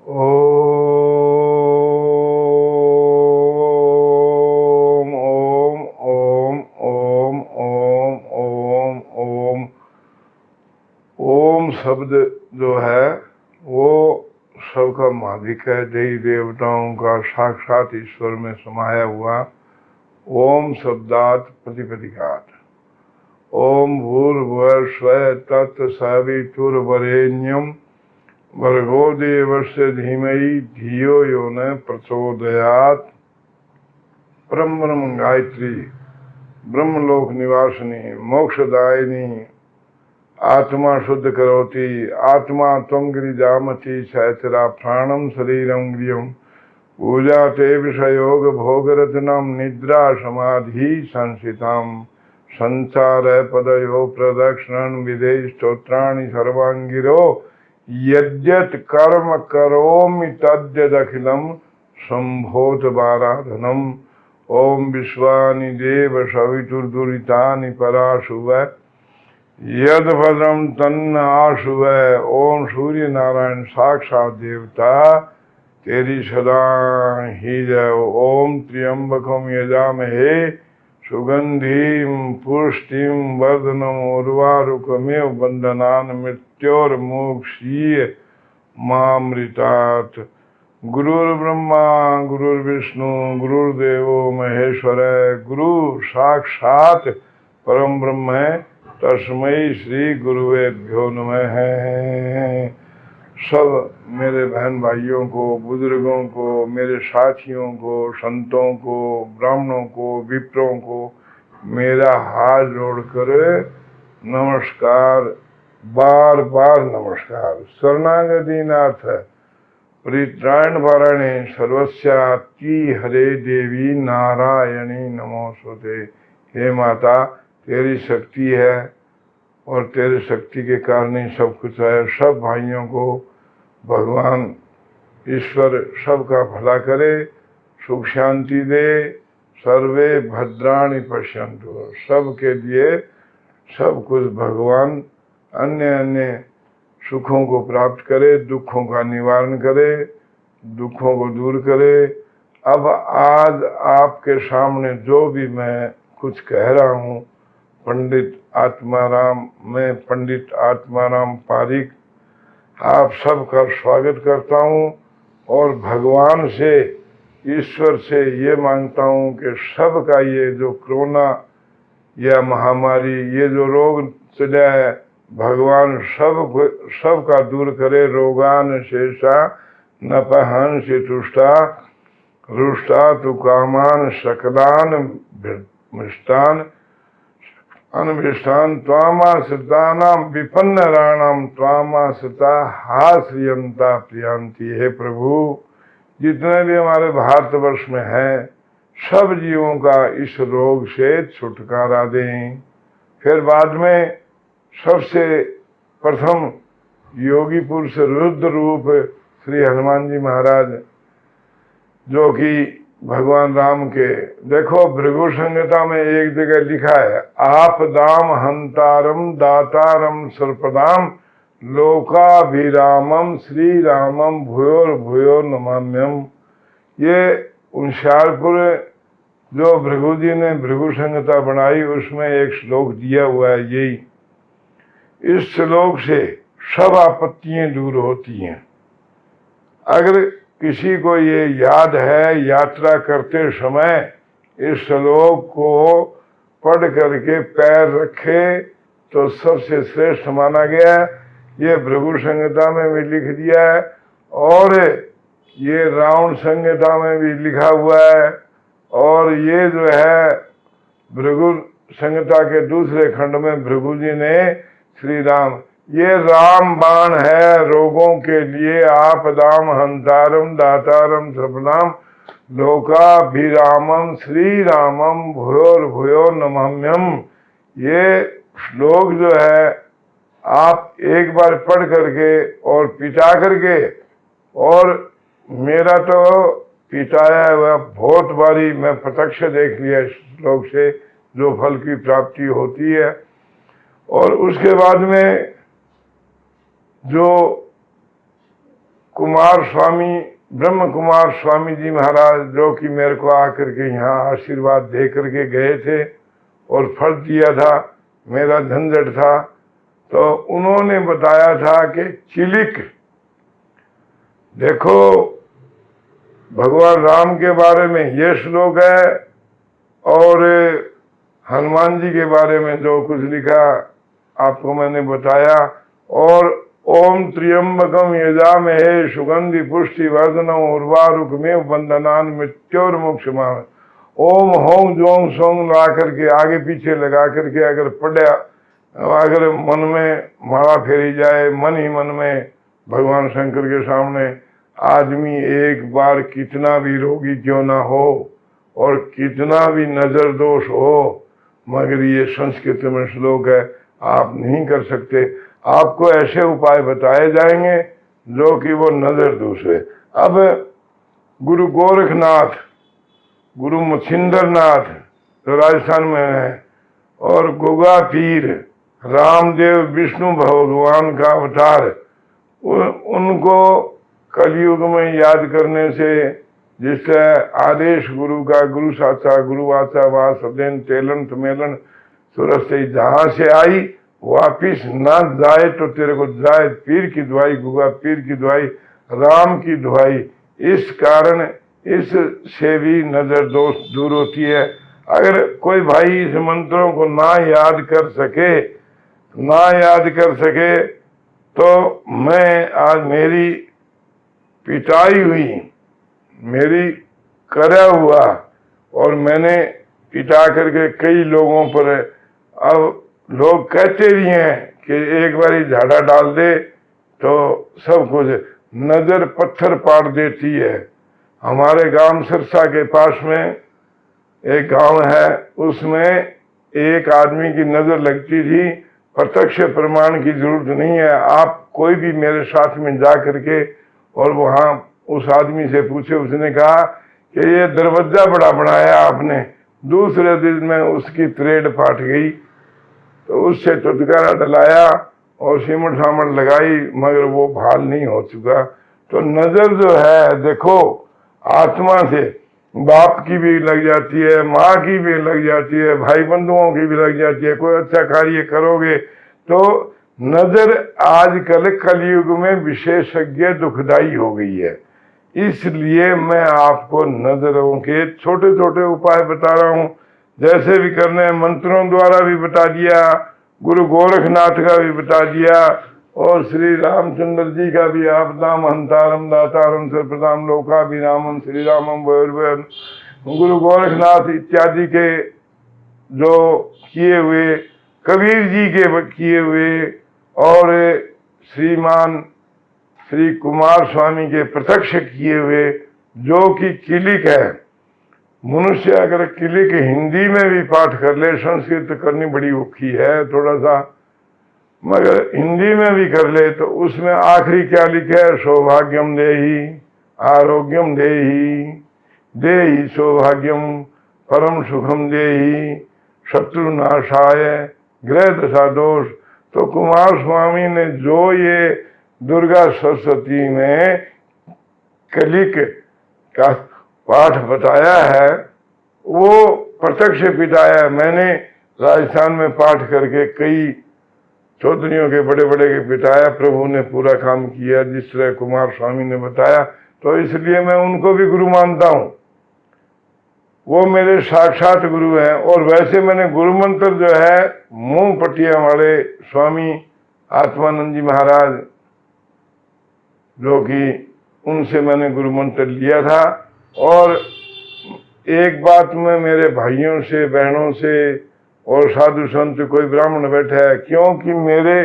ओम ओम ओम ओम ओम ओम ओम। ओम शब्द जो है वो सबका मालिक है, देवी देवताओं का साक्षात ईश्वर में समाया हुआ। ओम शब्दात प्रतिपदिकात। ओम भूर्भुवः स्वः तत्सवितुर्वरेण्यं भर्गो देवस्य धीमहि धियो यो न प्रचोदयात्। परम ब्रह्म गायत्री, ब्रह्मलोक निवासिनी, मोक्षदायिनी, आत्मा शुद्ध करोति, आत्मा त्वं गिरिजामति सहचरा प्राणम शरीरम गृहम् पूजा ते विषयोग भोगरत्नम निद्रा समाधि संसिताम संचार पदयो प्रदक्षिणं विधे स्तोत्राणि सर्वांगिरो यद्यत् कर्म करोमि तद्यदखिलं संभोत बाराधनम। ओम विश्वानि देव सवितुर्दुरितानि पराशुव यद भद्रम तन्न आशुव। ओम सूर्य नारायण साक्षात देवता तेरी सदा ही जय। ओम त्र्यंबकम यजामहे सुगंधिम पुष्टिम वर्धनम उर्वारुकमेव बंधनान् मृत्योर्मुक्षीय मामृतात्। गुरुर्ब्रह्मा गुरुर्विष्णु गुरुर्देवो महेश्वर, गुरु साक्षात परम ब्रह्म है, तस्मै श्री गुरुवेभ्यो नमः। सब मेरे बहन भाइयों को, बुजुर्गों को, मेरे साथियों को, संतों को, ब्राह्मणों को, विप्रों को मेरा हाथ जोड़कर नमस्कार, बार बार नमस्कार। शरणागति नाथ परित्राण पारणे सर्वस्याति हरे देवी नारायणी नमोस्तुते। हे माता, तेरी शक्ति है और तेरे शक्ति के कारण ही सब कुछ है। सब भाइयों को भगवान ईश्वर सबका भला करे, सुख शांति दे। सर्वे भद्राणि पश्यन्तु, सबके लिए सब कुछ भगवान अन्य अन्य सुखों को प्राप्त करे, दुखों का निवारण करे, दुखों को दूर करे। अब आज आपके सामने जो भी मैं कुछ कह रहा हूँ, पंडित आत्माराम, मैं पंडित आत्माराम पारिक आप सबका स्वागत करता हूँ और भगवान से, ईश्वर से ये मांगता हूँ कि सबका ये जो कोरोना या महामारी, ये जो रोग चला है, भगवान सबका दूर करे। रोगान शेषा नपहंसि तुष्टा रुष्टा तु कामान सकलान मिष्टान अनभिष्टान त्वामाश्रितानां विपन्नराणां त्वामाश्रिता हास्रियन्ता प्रियंती। हे प्रभु, जितने भी हमारे भारतवर्ष में हैं, सब जीवों का इस रोग से छुटकारा दें। फिर बाद में सबसे प्रथम योगी पुरुष रुद्र रूप श्री हनुमान जी महाराज, जो कि भगवान राम के, देखो भृगु संहिता में एक जगह लिखा है, आपदाम हंतारम दातारम सर्पदाम लोकाभिरामम श्री रामम भूयोर भूयो नमाम्यम। ये होशियारपुर जो भृगु जी ने भृगु संहिता बनाई, उसमें एक श्लोक दिया हुआ है यही। इस श्लोक से सब आपत्तियां दूर होती हैं। अगर किसी को ये याद है, यात्रा करते समय इस श्लोक को पढ़ करके पैर रखे तो सबसे श्रेष्ठ माना गया। ये भृगु संहिता में भी लिख दिया है और ये रावण संहिता में भी लिखा हुआ है। और ये जो है भृगु संहिता के दूसरे खंड में भृगु जी ने श्री राम, ये राम बाण है रोगों के लिए। आपदाम हंतारम दातारम सर्पदाम लोकाभिरामम श्री रामम भूयोर भूयो नमाम्यम। ये श्लोक जो है आप एक बार पढ़ करके और पिटा करके, और मेरा तो पिटाया हुआ बहुत बारी मैं प्रत्यक्ष देख लिया श्लोक से जो फल की प्राप्ति होती है। और उसके बाद में जो कुमार स्वामी, ब्रह्म कुमार स्वामी जी महाराज, जो कि मेरे को आकर के यहाँ आशीर्वाद दे करके गए थे और फल दिया था, मेरा झंझट था, तो उन्होंने बताया था कि चिलिक, देखो भगवान राम के बारे में ये श्लोक है और हनुमान जी के बारे में जो कुछ लिखा आपको मैंने बताया, और ओम त्र्यंबकम यजामहे सुगंधि पुष्टि वर्धनम उर्वारुकमेव बंधनान मृत्योर्मुक्षमाम, ओम होम जोम सोम ला करके आगे पीछे लगा करके अगर पढ़ा, अगर मन में माला फेरी जाए, मन ही मन में भगवान शंकर के सामने, आदमी एक बार कितना भी रोगी क्यों ना हो और कितना भी नजर दोष हो, मगर ये संस्कृत में श्लोक है, आप नहीं कर सकते। आपको ऐसे उपाय बताए जाएंगे जो कि वो नजर दोष है। अब गुरु गोरखनाथ, गुरु मच्छिंद्रनाथ जो राजस्थान में है, और गोगा पीर, रामदेव विष्णु भगवान का अवतार, उनको कलयुग में याद करने से, जिससे आदेश गुरु का, गुरु साचा गुरु वाचा वा सदेन तेलन तमेलन सूरज से जहां से आई वापिस ना जाए तो तेरे को जाए, पीर की दुआई, गुगा पीर की दुआई, राम की दुआई। इस कारण इस से भी नजर दोष दूर होती है। अगर कोई भाई इस मंत्रों को ना याद कर सके तो मैं आज मेरी पिटाई हुई, मेरी करा हुआ, और मैंने पिटा करके कई लोगों पर, अब लोग कहते भी हैं कि एक बार झाड़ा डाल दे तो सब कुछ, नजर पत्थर पाड़ देती है। हमारे गांव सिरसा के पास में एक गांव है, उसमें एक आदमी की नजर लगती थी। प्रत्यक्ष प्रमाण की जरूरत नहीं है, आप कोई भी मेरे साथ में जा करके और वहां उस आदमी से पूछे, उसने कहा कि ये दरवाजा बड़ा बनाया आपने। दूसरे दिन में उसकी त्रेड फाट गई, तो उससे छुटकारा डलाया और सिमट सामट लगाई, मगर वो भाल नहीं हो चुका। तो नजर जो है, देखो आत्मा से बाप की भी लग जाती है, माँ की भी लग जाती है, भाई बंधुओं की भी लग जाती है। कोई अच्छा कार्य करोगे तो नजर आजकल कलयुग में विशेषज्ञ दुखदाई हो गई है। इसलिए मैं आपको नजरों के छोटे छोटे उपाय बता रहा हूं, जैसे भी करने हैं। मंत्रों द्वारा भी बता दिया, गुरु गोरखनाथ का भी बता दिया, और श्री रामचंद्र जी का भी, आपदाम हंतारम दातारम सर्वप्रदाम लोकाभिरामम श्री रामम वैर्वैर, गुरु गोरखनाथ इत्यादि के जो किए हुए, कबीर जी के किए हुए, और श्रीमान श्री कुमार स्वामी के प्रत्यक्ष किए हुए, जो कि किलिक है। मनुष्य अगर किलिक हिंदी में भी पाठ कर ले, संस्कृत करनी बड़ी औखी है थोड़ा सा, मगर हिंदी में भी कर ले तो उसमें आखिरी क्या लिखे है, सौभाग्यम देहि आरोग्यम देहि देहि सौभाग्यम परम सुखम देहि शत्रुनाशाय ग्रह दशा दोष। तो कुमार स्वामी ने जो ये दुर्गा सरस्वती में कलिक का पाठ बताया है, वो प्रत्यक्ष पिटाया। मैंने राजस्थान में पाठ करके कई चौधरियों के बड़े बड़े के पिटाया, प्रभु ने पूरा काम किया जिस तरह कुमार स्वामी ने बताया। तो इसलिए मैं उनको भी गुरु मानता हूँ, वो मेरे साक्षात गुरु हैं। और वैसे मैंने गुरु मंत्र जो है, मूंग पट्टिया वाले स्वामी आत्मानंद जी महाराज, जो कि उनसे मैंने गुरु मंत्र लिया था। और एक बात में मेरे भाइयों से, बहनों से और साधु संत, कोई ब्राह्मण बैठा है, क्योंकि मेरे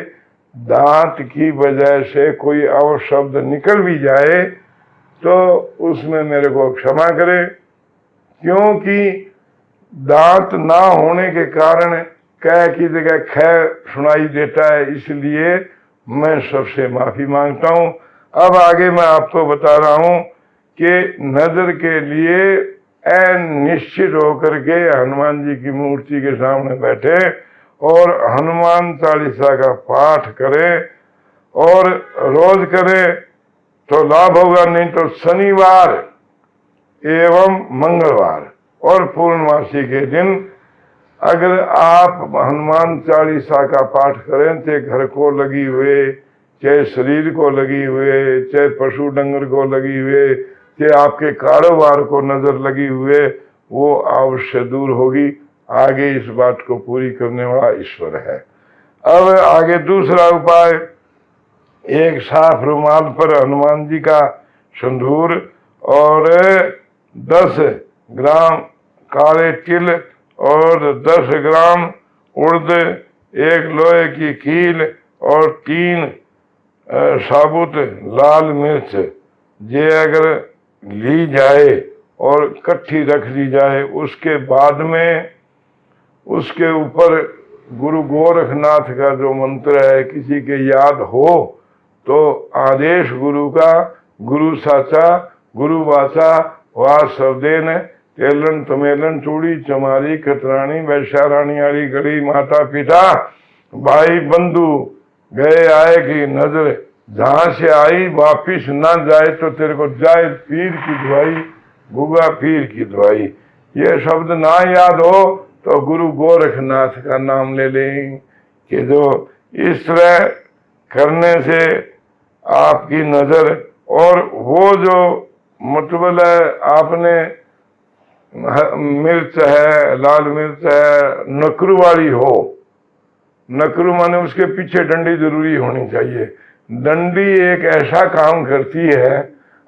दांत की वजह से कोई अवशब्द निकल भी जाए तो उसमें मेरे को क्षमा करे, क्योंकि दांत ना होने के कारण कह की जगह खै सुनाई देता है। इसलिए मैं सबसे माफी मांगता हूँ। अब आगे मैं आपको बता रहा हूँ कि नजर के लिए निश्चित होकर के हनुमान जी की मूर्ति के सामने बैठे और हनुमान चालीसा का पाठ करें और रोज करें, तो लाभ होगा, नहीं तो शनिवार एवं मंगलवार और पूर्णमासी के दिन अगर आप हनुमान चालीसा का पाठ करें, चाहे घर को लगी हुए, चाहे शरीर को लगी हुए, चाहे पशु डंगर को लगी हुए, चाहे आपके कारोबार को नजर लगी हुए, वो अवश्य दूर होगी। आगे इस बात को पूरी करने वाला ईश्वर है। अब आगे दूसरा उपाय, एक साफ रुमाल पर हनुमान जी का सिंदूर और 10 ग्राम काले तिल और 10 ग्राम उड़द, 1 लोहे की कील और 3 साबुत लाल मिर्च ये अगर ली जाए और इकट्ठी रख ली जाए, उसके बाद में उसके ऊपर गुरु गोरखनाथ का जो मंत्र है किसी के याद हो तो आदेश गुरु का, गुरु साचा, गुरु वाचा, वाह सबदेन, तेलन तमेलन, चूड़ी चमारी, खतरानी, वैश्यारानी वाली गड़ी, माता पिता भाई बंधु गए आए की नजर जहां से आई वापिस ना जाए तो तेरे को जाए पीर की दवाई, गुगा पीर की दवाई। ये शब्द ना याद हो तो गुरु गोरखनाथ का नाम ले लें कि जो इस तरह करने से आपकी नजर, और वो जो मतलब आपने मिर्च है, लाल मिर्च है, नकरू वाली हो, नकरू माने उसके पीछे डंडी जरूरी होनी चाहिए। डंडी एक ऐसा काम करती है,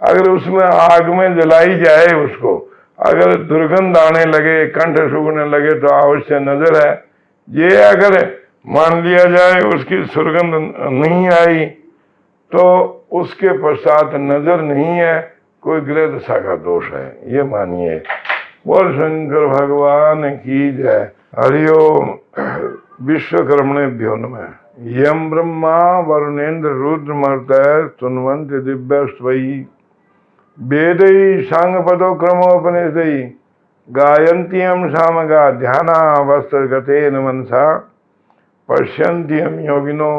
अगर उसमें आग में जलाई जाए उसको, अगर दुर्गंध आने लगे, कंठ सूखने लगे तो अवश्य नजर है। ये अगर मान लिया जाए उसकी सुगंध नहीं आई तो उसके पश्चात नजर नहीं है, कोई ग्रह दशा का दोष है, ये मानिए। बोल शंकर भगवान की जय। हरिओम। विश्वकर्मणेभ्यो नमः। यम ब्रह्मा वरुणेन्द्र रुद्र मरुतः स्तुन्वन्ति दिव्यस्त्वयि वेदै सांगपदोक्रमोपनिषदै गायन्ति यं सामगा ध्यानावस्थितेन मनसा पश्यन्ति यं योगिनो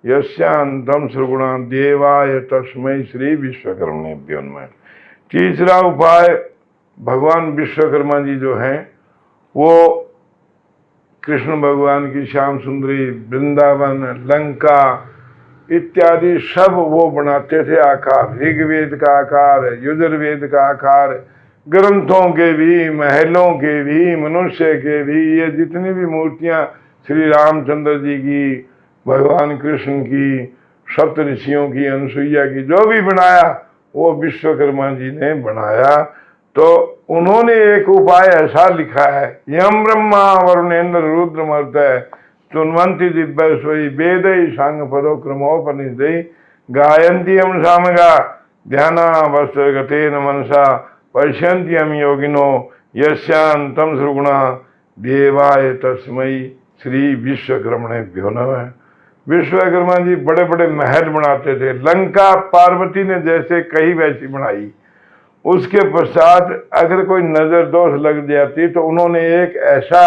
यस्यान्तं श्रवणा देवाय तस्मै श्री विश्वकर्मणेभ्यो नमः। तीसरा उपाय, भगवान विश्वकर्मा जी जो हैं वो कृष्ण भगवान की श्याम सुंदरी, वृंदावन, लंका इत्यादि सब वो बनाते थे आकार, ऋग्वेद का आकार, यजुर्वेद का आकार, ग्रंथों के भी, महलों के भी, मनुष्य के भी, ये जितनी भी मूर्तियां श्री रामचंद्र जी की, भगवान कृष्ण की, सप्त ऋषियों की, अनुसुईया की, जो भी बनाया वो विश्वकर्मा जी ने बनाया। तो उन्होंने एक उपाय ऐसा लिखा है, यम ब्रह्मा वरुणेन्द्र रुद्र मरुतः स्तुन्वन्ति दिव्यस्त्वयि वेदै सांगपदोक्रमोपनिषदै गायन्ति यं सामगा ध्यानावस्थितेन मनसा पश्यन्ति यं योगिनो यस्यान्तं श्रवणा देवाय तस्मै श्री विश्वकर्मणेभ्यो नमः। विश्वकर्मा जी बड़े बड़े महल बनाते थे। लंका पार्वती ने जैसे कही वैसी बनाई। उसके पश्चात अगर कोई नजर दोष लग जाती तो उन्होंने एक ऐसा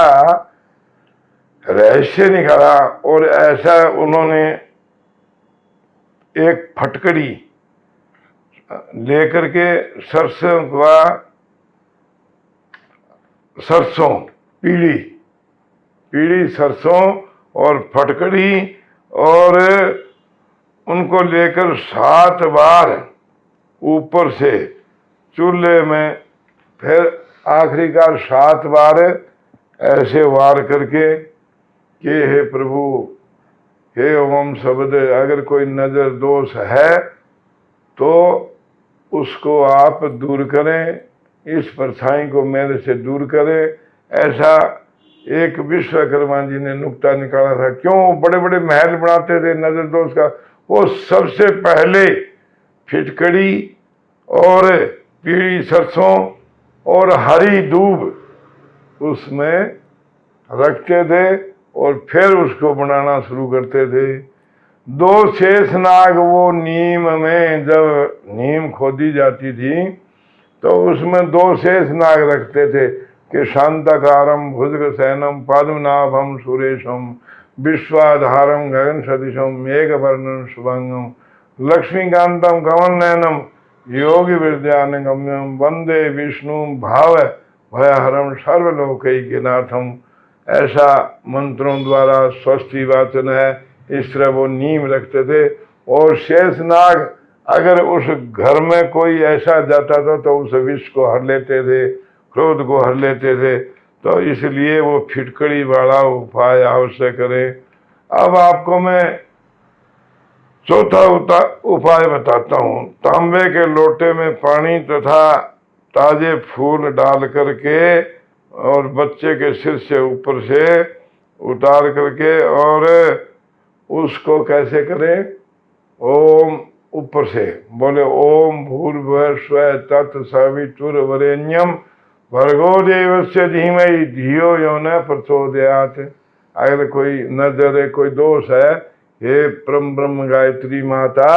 रहस्य निकाला और ऐसा उन्होंने एक फटकड़ी लेकर के सरसों पीली सरसों और फटकड़ी, और उनको लेकर 7 बार ऊपर से चूल्हे में, फिर आखिरीकार 7 बार ऐसे वार करके कि हे प्रभु, हे ओम शब्द, अगर कोई नजर दोष है तो उसको आप दूर करें, इस परछाई को मेरे से दूर करें। ऐसा एक विश्वकर्मा जी ने नुक्ता निकाला था। क्यों बड़े बड़े महल बनाते थे नजर दोष का? वो सबसे पहले फिटकड़ी और पीली सरसों और हरी दूब उसमें रखते थे और फिर उसको बनाना शुरू करते थे। 2 शेषनाग वो नीम में, जब नीम खोदी जाती थी तो उसमें 2 शेषनाग रखते थे कि शांताकारम भुजगशयनम पद्मनाभम सुरेशम विश्वाधारम गगन सदृशम मेघवर्णम शुभंगम लक्ष्मीकांतम कमल नयनम योगी विद्यानगम्यम वंदे विष्णु भाव भयहरम सर्वलोकैकनाथम। ऐसा मंत्रों द्वारा स्वस्ति वाचन है, इस तरह वो नीम रखते थे। और शेषनाग अगर उस घर में कोई ऐसा जाता था तो उस विष को हर लेते थे, क्रोध को हर लेते थे। तो इसलिए वो फिटकड़ी वाला उपाय अवश्य करें। अब आपको मैं चौथा उपाय बताता हूँ। तांबे के लोटे में पानी तथा ताजे फूल डाल करके और बच्चे के सिर से ऊपर से उतार करके और उसको कैसे करें, ओम ऊपर से बोले ओम भूर्भुवः स्वः तत्सवितुर्वरेण्यम भर्गो देवस्य धीमहि धियो यो न प्रचोदयात्। अगर कोई नजर कोई दोष है, हे परम ब्रह्म गायत्री माता,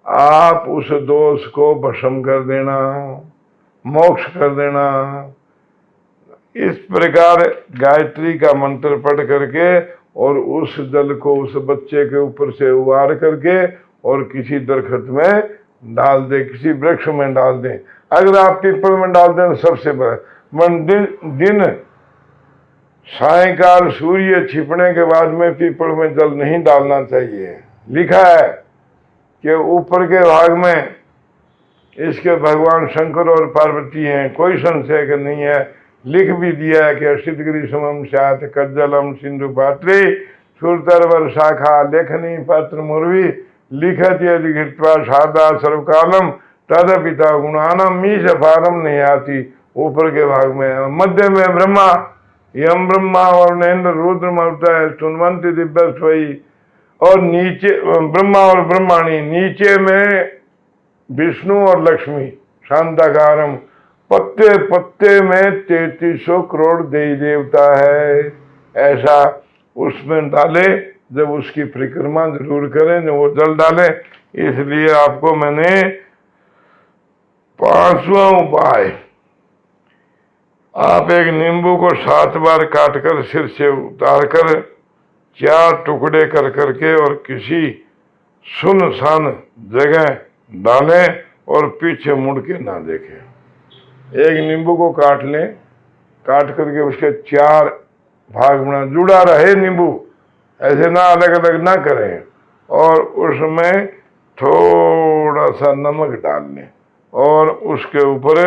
आप उस दोष को भस्म कर देना, मोक्ष कर देना। इस प्रकार गायत्री का मंत्र पढ़ करके और उस जल को उस बच्चे के ऊपर से उबार करके और किसी दरख्त में डाल दे, किसी वृक्ष में डाल दें। अगर आप पीपल में डाल दें तो सबसे बड़ा दिन सायंकाल सूर्य छिपने के बाद में पीपल में जल नहीं डालना चाहिए। लिखा है कि ऊपर के भाग में इसके भगवान शंकर और पार्वती हैं, कोई संशय का नहीं है। लिख भी दिया है कि असितगिरी समम स्यात् कज्जलम सिंधु पात्रे सुरतरवर शाखा लेखनी पात्र मुर्वी लिखत यदि घृत्वा सादा सर्वकालम तदपिता गुणानम मीश फारम नहीं आती। ऊपर के भाग में मध्य में ब्रह्मा, यम ब्रह्मा और नरेंद्र रुद्र मवता है सुनवंती दिव्य स्वई, और नीचे ब्रह्मा और ब्रह्माणी, नीचे में विष्णु और लक्ष्मी शांताकारम। पत्ते पत्ते में 3300 करोड़ देवी देवता है। ऐसा उसमें डाले, जब उसकी परिक्रमा जरूर करें, जब वो जल डाले। इसलिए आपको मैंने 5वां उपाय, आप एक नींबू को 7 बार काटकर सिर से उतारकर 4 टुकड़े कर करके और किसी सुनसान जगह डालें और पीछे मुड़ के ना देखें। एक नींबू को काट लें, काट करके उसके 4 भाग बना, जुड़ा रहे नींबू, ऐसे ना अलग अलग ना करें। और उसमें थोड़ा सा नमक डाल लें और उसके ऊपर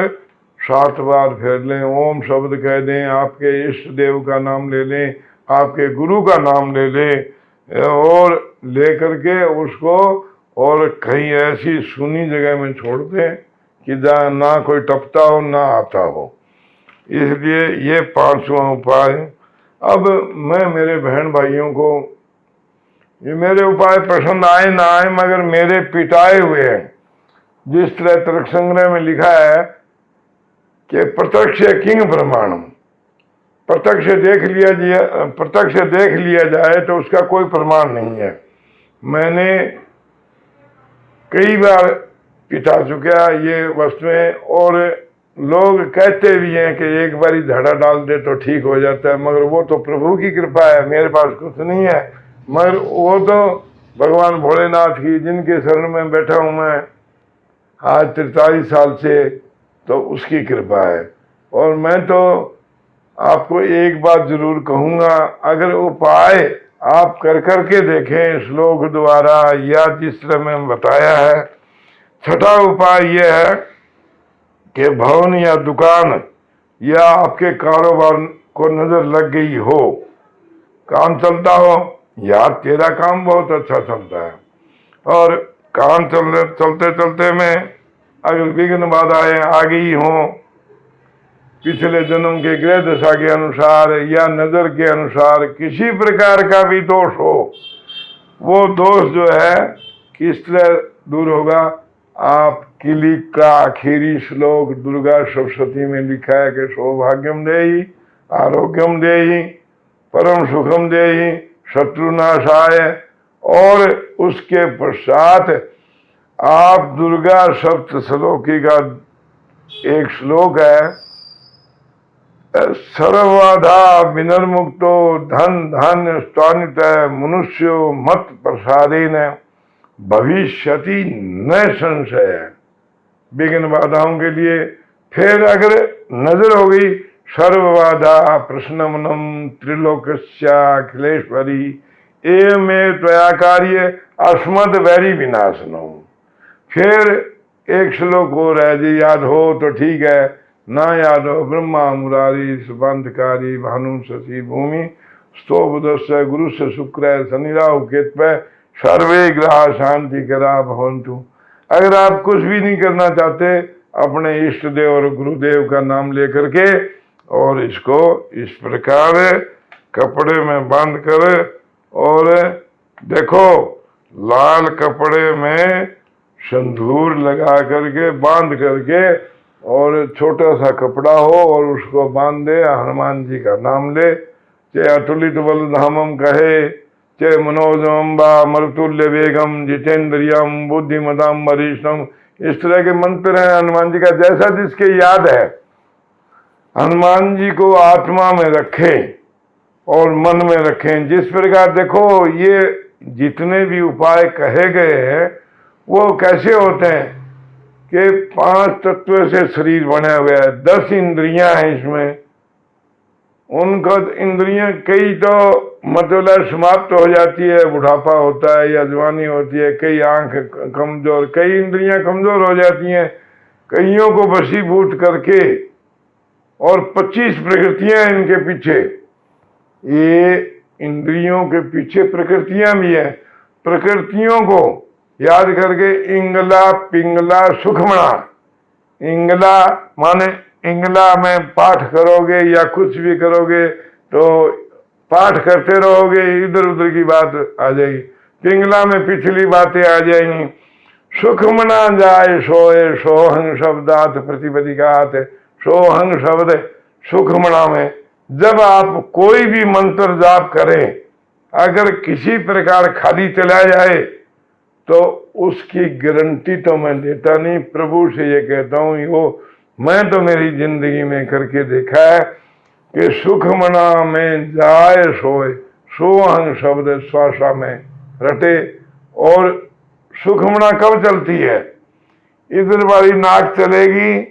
7 बार फेर लें, ओम शब्द कह दें, आपके इष्ट देव का नाम ले लें, आपके गुरु का नाम ले लें और ले करके उसको और कहीं ऐसी सुनी जगह में छोड़ दें कि जहाँ ना कोई टपता हो ना आता हो। इसलिए ये 5वां उपाय। अब मैं मेरे बहन भाइयों को, ये मेरे उपाय पसंद आए ना आए मगर मेरे पिटाए हुए हैं। जिस तरह तर्क संग्रह में लिखा है कि प्रत्यक्ष किंग प्रमाणम, प्रत्यक्ष देख लिया जाए तो उसका कोई प्रमाण नहीं है। मैंने कई बार पिटा चुका ये वस्तुएं, और लोग कहते भी हैं कि एक बारी धड़ा डाल दे तो ठीक हो जाता है, मगर वो तो प्रभु की कृपा है, मेरे पास कुछ नहीं है। मगर वो तो भगवान भोलेनाथ की, जिनके शरण में बैठा हूं मैं आज 43 साल से, तो उसकी कृपा है। और मैं तो आपको एक बात जरूर कहूंगा, अगर उपाय आप कर करके देखें श्लोक द्वारा या जिस तरह मैंने बताया है। 6ठा उपाय यह है कि भवन या दुकान या आपके कारोबार को नजर लग गई हो, काम चलता हो, या तेरा काम बहुत अच्छा चलता है और काम चलते चलते में अगर विघ्न बाधाएं आ गई हो, पिछले जन्म के ग्रह दशा के अनुसार या नजर के अनुसार किसी प्रकार का भी दोष हो, वो दोष जो है किस तरह दूर होगा। आप किली का आखिरी श्लोक दुर्गा सप्तशती में लिखा है कि सौभाग्यम देहि, आरोग्यम देहि, परम सुखम देहि, शत्रुनाशाय। और उसके पश्चात आप दुर्गा सप्तशती का एक श्लोक है, सर्वबाधा विनिर्मुक्तो धन धान्य स्थानित मनुष्यो मत प्रसादेन भविष्यति न संशय, विघ्न बाधाओं के लिए। फिर अगर नजर हो गई सर्वबाधा प्रश्नमनम त्रिलोकस्याखिलेश्वरी एवं त्वया कार्य अस्मद वैरी विनाशनम। फिर एक श्लोक हो रहा है जी, याद हो तो ठीक है, ना याद हो ब्रह्मा मुरारी सुबंधकारी भानु शशि भूमि स्तो बुधस्य गुरु से शुक्र शनि राहु केतु सर्वे ग्रह शांति करा भवंतु। अगर आप कुछ भी नहीं करना चाहते, अपने इष्ट देव और गुरुदेव का नाम लेकर के और इसको इस प्रकार कपड़े में बांध कर, और देखो लाल कपड़े में सिंदूर लगा करके बांध करके, और छोटा सा कपड़ा हो और उसको बांध दे, हनुमान जी का नाम ले, चाहे अतुलित बल धामम कहे, चाहे मनोजम बा मरुतुल्य वेगम जितेंद्रियम बुद्धिमताम वरिष्ठम, इस तरह के मंत्र हैं हनुमान जी का। जैसा जिसके याद है, हनुमान जी को आत्मा में रखें और मन में रखें। जिस प्रकार देखो ये जितने भी उपाय कहे गए हैं वो कैसे होते हैं कि 5 तत्व से शरीर बने हुए है, 10 इंद्रियां हैं इसमें। उनको इंद्रियां कई तो मतलब समाप्त हो जाती है, बुढ़ापा होता है या जवानी होती है, कई आंख कमजोर, कई इंद्रियां कमजोर हो जाती हैं, कईयों को वशीभूत करके, और 25 प्रकृतियां इनके पीछे। ये इंद्रियों के पीछे प्रकृतियां भी हैं। प्रकृतियों को याद करके इंगला पिंगला सुखमणा, इंगला माने इंगला में पाठ करोगे या कुछ भी करोगे तो पाठ करते रहोगे, इधर उधर की बात आ जाएगी, पिंगला में पिछली बातें आ जाएंगी। सुखमना जाए सोए सोहंग शब्दात प्रतिपदिकात, सोहंग शब्द सुखमना में। जब आप कोई भी मंत्र जाप करें, अगर किसी प्रकार खाली चला जाए तो उसकी गारंटी तो मैं देता नहीं, प्रभु से ये कहता हूं, वो मैं तो मेरी जिंदगी में करके देखा है कि सुखमना में जाए सोए, सोहंग शब्द श्वासा में रटे। और सुखमना कब चलती है? इधर वाली नाक चलेगी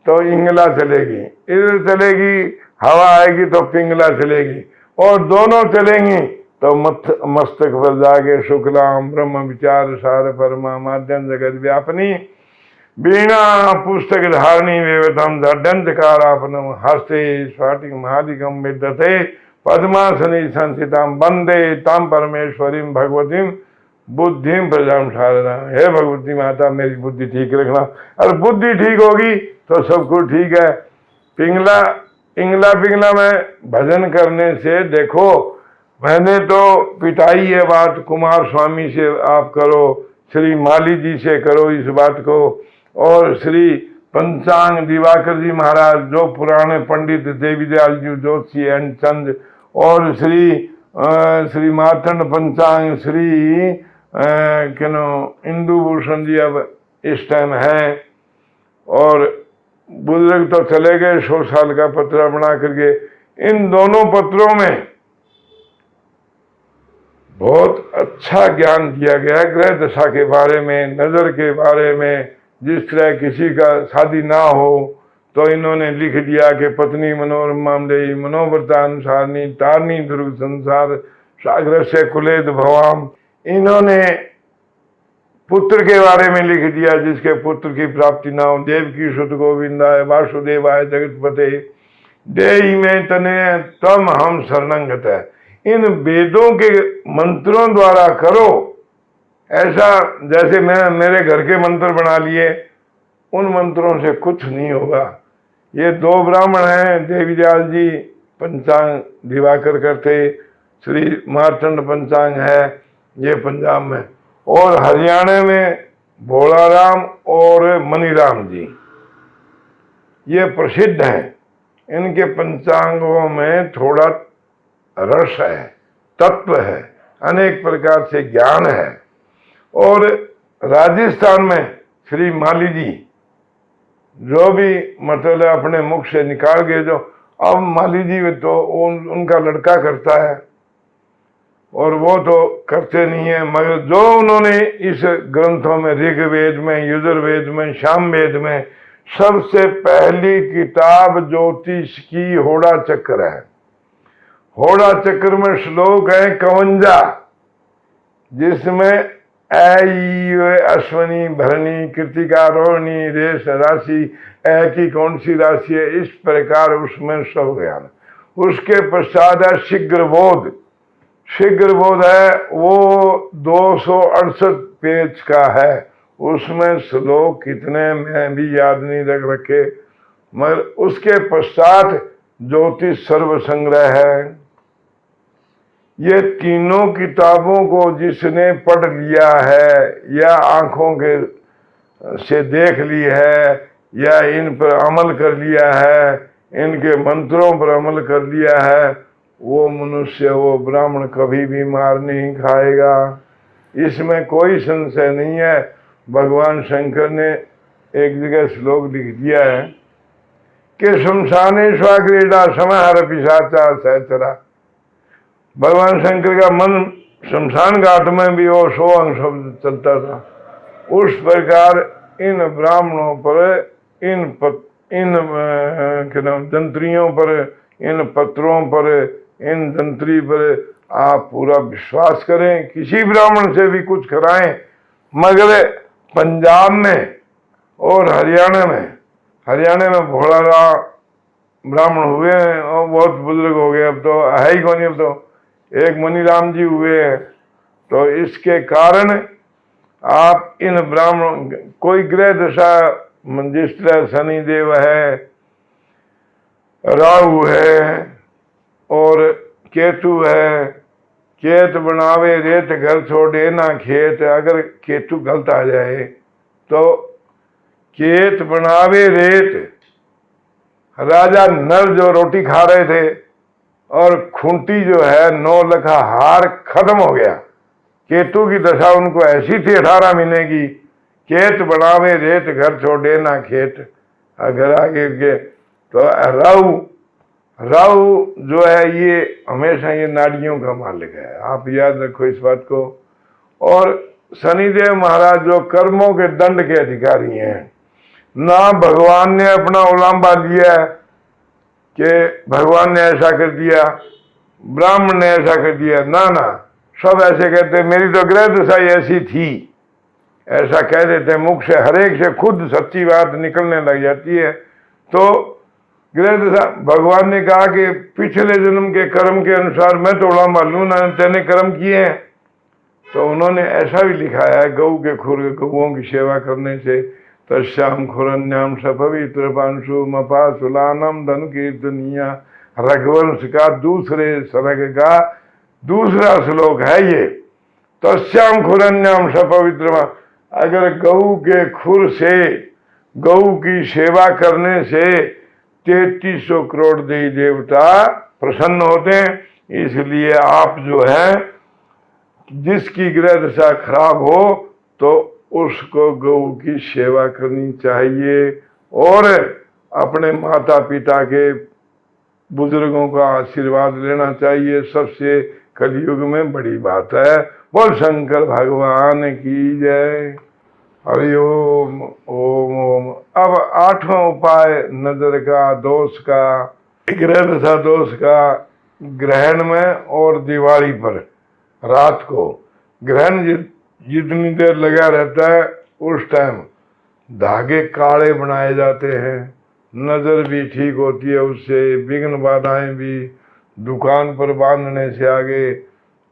तो इंगला चलेगी, इधर चलेगी हवा आएगी तो पिंगला चलेगी, और दोनों चलेंगी तो मस्तक पर जागे शुक्लाम ब्रह्म विचार सार परमा माध्यम जगत व्यापनी बीणा पुस्तक धारणी वेवतम दंडकारापनम हस्ते स्वाटिक महादिकम विद्यते पद्मासनी संसिताम वंदे ताम परमेश्वरीम भगवतीम बुद्धिम प्रजाम शारदा। हे भगवती माता, मेरी बुद्धि ठीक रखना। अगर बुद्धि ठीक होगी तो सब कुछ ठीक है। पिंगला इंगला पिंगला में भजन करने से देखो, मैंने तो पिटाई है बात, कुमार स्वामी से आप करो, श्री माली जी से करो इस बात को, और श्री पंचांग दिवाकर जी महाराज जो पुराने पंडित देवीदयाल जी जोशी एंड चंद, और श्री मार्तंड पंचांग, श्री इंदु भूषण जी अब इस टाइम है, और बुजुर्ग तो चले गए 100 साल का पत्र बना करके। इन दोनों पत्रों में बहुत अच्छा ज्ञान दिया गया, ग्रह दशा के बारे में, नजर के बारे में। जिस तरह किसी का शादी ना हो तो इन्होंने लिख दिया कि पत्नी मनोरमा मनोव्रतानुसारनी तारनी दुर्ग संसार सागर से कुलेद भवाम। इन्होंने पुत्र के बारे में लिख दिया, जिसके पुत्र की प्राप्ति ना हो, देव की सुत गोविंदाय वासुदेवाय जगतपते देहि में तने तम हम शरणंगत है। इन वेदों के मंत्रों द्वारा करो, ऐसा जैसे मैं मेरे घर के मंत्र बना लिए, उन मंत्रों से कुछ नहीं होगा। ये 2 ब्राह्मण हैं, देवीदयाल जी पंचांग दिवाकर करते, श्री मार्तंड पंचांग है ये पंजाब में, और हरियाणा में भोलाराम और मनीराम जी ये प्रसिद्ध हैं। इनके पंचांगों में थोड़ा रस है, तत्व है, अनेक प्रकार से ज्ञान है। और राजस्थान में श्री माली जी जो भी मतलब अपने मुख से निकाल गए, जो अब माली जी तो उनका लड़का करता है, और वो तो करते नहीं है, मगर जो उन्होंने इस ग्रंथों में, ऋग्वेद में, यजुर्वेद में, सामवेद में, सबसे पहली किताब ज्योतिष की होड़ा चक्र है। होड़ा चक्र में श्लोक है 51, जिसमें अश्वनी, भरणी, कृतिका, रोहिणी, रेश राशि की कौन सी राशि है, इस प्रकार उसमें सब ज्ञान। उसके पश्चात है शीघ्रबोध। शीघ्रबोध है वो 268 पेज का है। उसमें श्लोक कितने मैं भी याद नहीं रख रखे, मगर उसके पश्चात ज्योतिष सर्व संग्रह है। ये तीनों किताबों को जिसने पढ़ लिया है या आंखों के से देख ली है या इन पर अमल कर लिया है, इनके मंत्रों पर अमल कर लिया है, वो मनुष्य, वो ब्राह्मण कभी भी मार नहीं खाएगा। इसमें कोई संशय नहीं है। भगवान शंकर ने एक जगह श्लोक लिख दिया है कि शमशाने स्वाक्रीड़ा समहर पिशाचा सहचरा। भगवान शंकर का मन शमशान घाट में भी वो 100 अंग शब्द चलता था। उस प्रकार इन ब्राह्मणों पर, इन जंत्रियों पर, इन पत्रों पर, इन जंत्री पर आप पूरा विश्वास करें। किसी ब्राह्मण से भी कुछ कराएं, मगर पंजाब में और हरियाणा में भोलारा ब्राह्मण हुए हैं और बहुत बुजुर्ग हो गए, अब तो है ही कौन, अब तो एक मनीराम जी हुए हैं। तो इसके कारण आप इन ब्राह्मण, कोई ग्रह दशा जिस तरह शनिदेव है, राहु है और केतु है, केत बनावे रेत घर छोड़े ना खेत। अगर केतु गलत आ जाए तो केत बनावे रेत, राजा नल जो रोटी खा रहे थे और खूंटी जो है 9 लखा हार खत्म हो गया। केतु की दशा उनको ऐसी थी 18 महीने की, केत बनावे रेत घर छोड़े ना खेत। अगर आगे के तो राहु जो है ये हमेशा ये नाड़ियों का मालिक है, आप याद रखो इस बात को। और शनिदेव महाराज जो कर्मों के दंड के अधिकारी हैं। ना भगवान ने अपना उलांबा लिया कि भगवान ने ऐसा कर दिया, ब्राह्मण ने ऐसा कर दिया, ना ना, सब ऐसे कहते मेरी तो ग्रह दशा ऐसी थी, ऐसा कह देते मुख से, हरेक से खुद सच्ची बात निकलने लग जाती है। तो ग्रह दशा, भगवान ने कहा कि पिछले जन्म के कर्म के अनुसार मैं तो उड़ा मालूम ना तेने कर्म किए हैं। तो उन्होंने ऐसा भी लिखा है, गऊ के खुर, गऊओं की सेवा करने से तस्याम खुरन्याम सपवित्र पांशु मपा सुलानम धन कीर्तनिया। रघुवंश का दूसरे सर्ग का दूसरा श्लोक है ये, तस्याम खुरन्याम सपवित्र। अगर गऊ के खुर से, गऊ की सेवा करने से 3300 करोड़ देवी देवता प्रसन्न होते हैं। इसलिए आप जो है, जिसकी ग्रह दशा खराब हो तो उसको गऊ की सेवा करनी चाहिए और अपने माता पिता के, बुजुर्गों का आशीर्वाद लेना चाहिए। सबसे कलयुग में बड़ी बात है। बोल शंकर भगवान की जय। हरि ओम ओम ओम। अब 8वां उपाय नजर का, दोष का, ग्रह दशा दोष का, ग्रहण में और दिवाली पर रात को ग्रहण जितनी देर लगा रहता है उस टाइम धागे काले बनाए जाते हैं, नजर भी ठीक होती है उससे, विघ्न बाधाएं भी दुकान पर बांधने से आगे।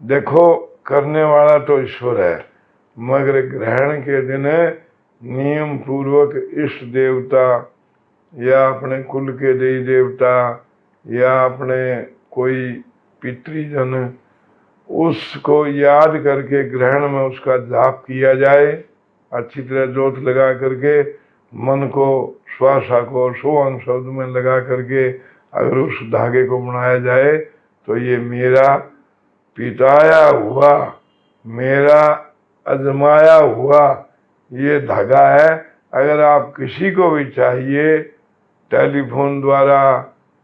देखो करने वाला तो ईश्वर है, मगर ग्रहण के दिन नियम पूर्वक इष्ट देवता या अपने कुल के देवी देवता या अपने कोई पितृजन, उसको याद करके ग्रहण में उसका जाप किया जाए। अच्छी तरह जोत लगा करके मन को, श्वासा को 100 अंग शब्द में लगा करके अगर उस धागे को बनाया जाए तो ये मेरा पिताया हुआ, मेरा अजमाया हुआ ये धागा है। अगर आप किसी को भी चाहिए टेलीफोन द्वारा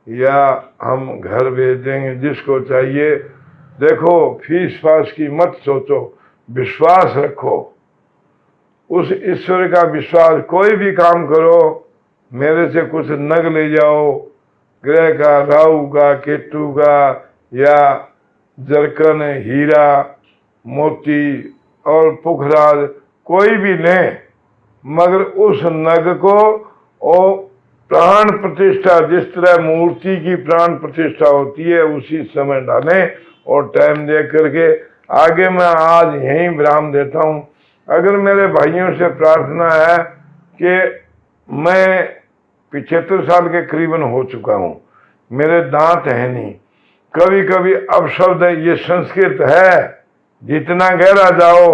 या हम घर भेज देंगे, जिसको चाहिए देखो फीस फास की मत सोचो, विश्वास रखो उस ईश्वर का विश्वास। कोई भी काम करो, मेरे से कुछ नग ले जाओ, ग्रह का, राहु का, केतु का, या जरकन, हीरा, मोती और पुखराज, कोई भी लें, मगर उस नग को और प्राण प्रतिष्ठा, जिस तरह मूर्ति की प्राण प्रतिष्ठा होती है उसी समय डालें और टाइम दे करके। आगे मैं आज यहीं विराम देता हूं। अगर मेरे भाइयों से प्रार्थना है कि मैं 75 साल के करीबन हो चुका हूं, मेरे दांत है नहीं, कभी कभी अपशब्द, ये संस्कृत है, जितना गहरा जाओ,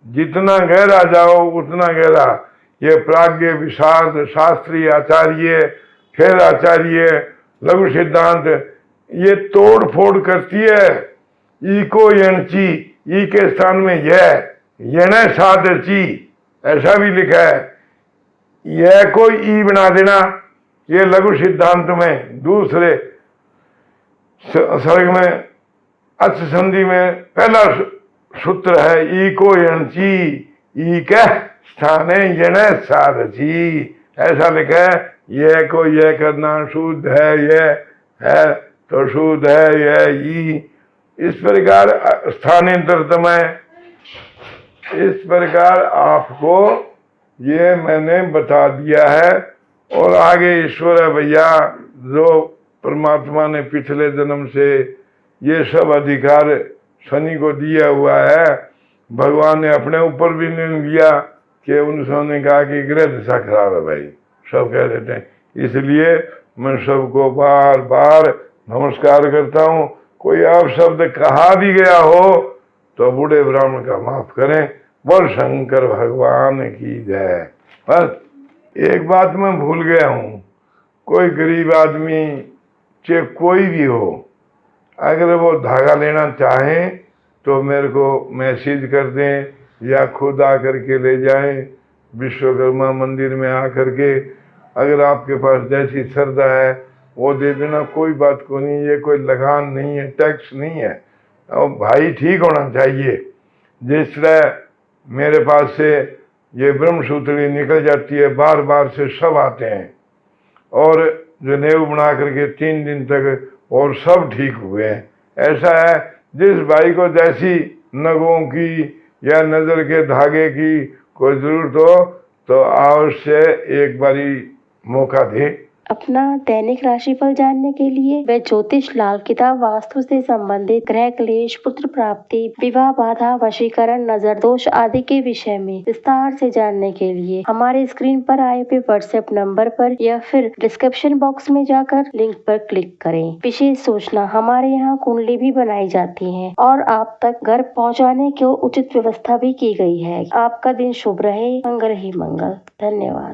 जितना गहरा जाओ उतना गहरा। ये प्राज्ञ, विषाद, शास्त्री, आचार्य, फिर आचार्य, लघु सिद्धांत, ये तोड़ फोड़ करती है। ई को यणची, ई के स्थान में यह, यण साध ची, ऐसा भी लिखा है। यह को ई बना देना, ये लघु सिद्धांत में दूसरे सर्ग में अच संधि में पहला सूत्र है। ई को यणची, ई के स्थाने यण साधची, ऐसा लिखा है। यह को यह करना शुद्ध है, यह है तो शुद्ध है, यह ई। इस प्रकार स्थानांतरित में, इस प्रकार आपको ये मैंने बता दिया है। और आगे ईश्वर है भैया, जो परमात्मा ने पिछले जन्म से ये सब अधिकार शनि को दिया हुआ है, भगवान ने अपने ऊपर भी नहीं लिया कि उन्होंने कहा कि ग्रह दिशा खराब है भाई, सब कह देते हैं। इसलिए मैं सबको बार बार नमस्कार करता हूँ। कोई अपशब्द कहा भी गया हो तो बूढ़े ब्राह्मण का माफ करें। बोल शंकर भगवान की जय। बस एक बात मैं भूल गया हूँ, कोई गरीब आदमी चाहे कोई भी हो, अगर वो धागा लेना चाहें तो मेरे को मैसेज कर दें या खुद आकर के ले जाएं विश्वकर्मा मंदिर में आकर के। अगर आपके पास जैसी श्रद्धा है वो दे देना, कोई बात को नहीं, ये कोई लगान नहीं है, टैक्स नहीं है। और भाई ठीक होना चाहिए। जिस तरह मेरे पास से ये ब्रह्मसूत्री निकल जाती है, बार बार से सब आते हैं और जनेऊ बना करके 3 दिन तक, और सब ठीक हुए हैं। ऐसा है, जिस भाई को जैसी नगों की या नजर के धागे की कोई जरूरत हो तो अवश्य एक बारी मौका दे। अपना दैनिक राशिफल जानने के लिए व ज्योतिष लाल किताब वास्तु से संबंधित ग्रह क्लेश, पुत्र प्राप्ति, विवाह बाधा, वशीकरण, नजर दोष आदि के विषय में विस्तार से जानने के लिए हमारे स्क्रीन पर आए हुए व्हाट्सएप नंबर पर या फिर डिस्क्रिप्शन बॉक्स में जाकर लिंक पर क्लिक करें। विशेष सूचना, हमारे यहाँ कुंडली भी बनाई जाती है और आप तक घर पहुँचाने की उचित व्यवस्था भी की गई है। आपका दिन शुभ रहे, मंगल ही मंगल। धन्यवाद।